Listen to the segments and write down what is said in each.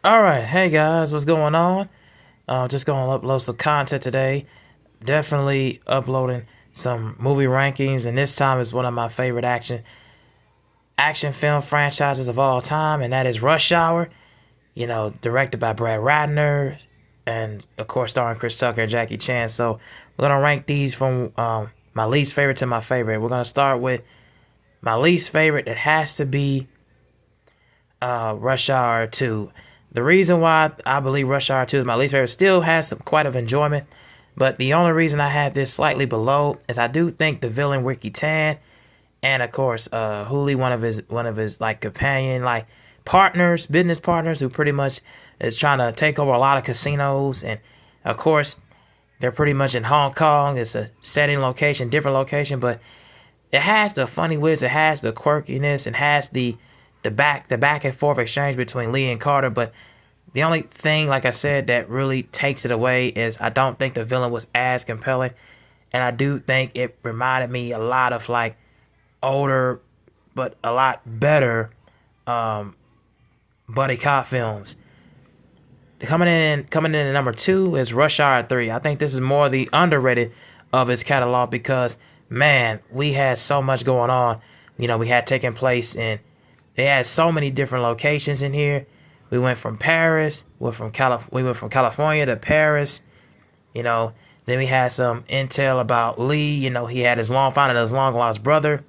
All right, hey guys, what's going on? Just gonna upload some content today. Definitely uploading some movie rankings, and this time is one of my favorite action film franchises of all time, and that is Rush Hour. Directed by Brad Ratner, and of course starring Chris Tucker and Jackie Chan. So we're gonna rank these from my least favorite to my favorite. We're gonna start with my least favorite. It has to be Rush Hour 2. The reason why I believe Rush Hour 2 is my least favorite still has some quite of enjoyment, but the only reason I have this slightly below is I do think the villain Ricky Tan and of course Hooli, one of his like companion like partners, business partners who pretty much is trying to take over a lot of casinos, and of course they're pretty much in Hong Kong. It's a setting location, different location, but it has the funny wits, it has the quirkiness, and has the back and forth exchange between Lee and Carter. But the only thing, like I said, that really takes it away is I don't think the villain was as compelling, and I do think it reminded me a lot of like older, but a lot better buddy cop films. Coming in at number two is Rush Hour 3. I think this is more the underrated of his catalog because man, we had so much going on. We had taking place in they had so many different locations in here. We went from Paris, we went from California to Paris. You know, then we had some intel about Lee. He had found out his long lost brother,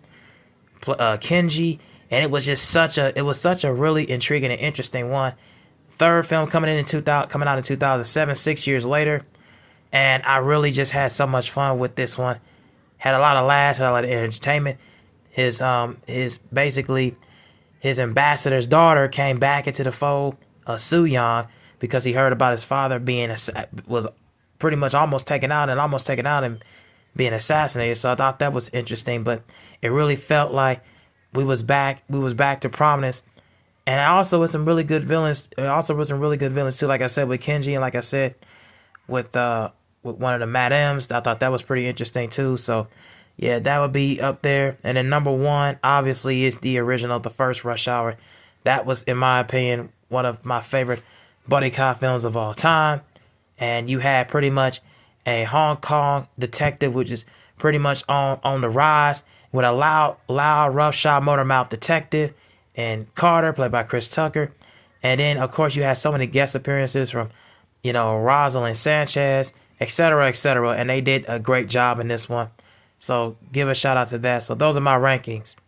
Kenji, and it was such a really intriguing and interesting one. Third film coming out in 2007, 6 years later, and I really just had so much fun with this one. Had a lot of laughs, had a lot of entertainment. His basically his ambassador's daughter came back into the fold, Soo Young, because he heard about his father was pretty much almost taken out and being assassinated. So I thought that was interesting, but it really felt like we was back to prominence. And also with some really good villains. Also with some really good villains too. Like I said with Kenji, and like I said with one of the Madames, I thought that was pretty interesting too. So yeah, that would be up there. And then number one, obviously, is the original, the first Rush Hour. That was, in my opinion, one of my favorite buddy cop films of all time. And you had pretty much a Hong Kong detective, which is pretty much on the rise, with a loud, roughshod motor mouth detective, and Carter, played by Chris Tucker. And then, of course, you had so many guest appearances from, Rosalind Sanchez, etc., etc. And they did a great job in this one. So give a shout out to that. So those are my rankings.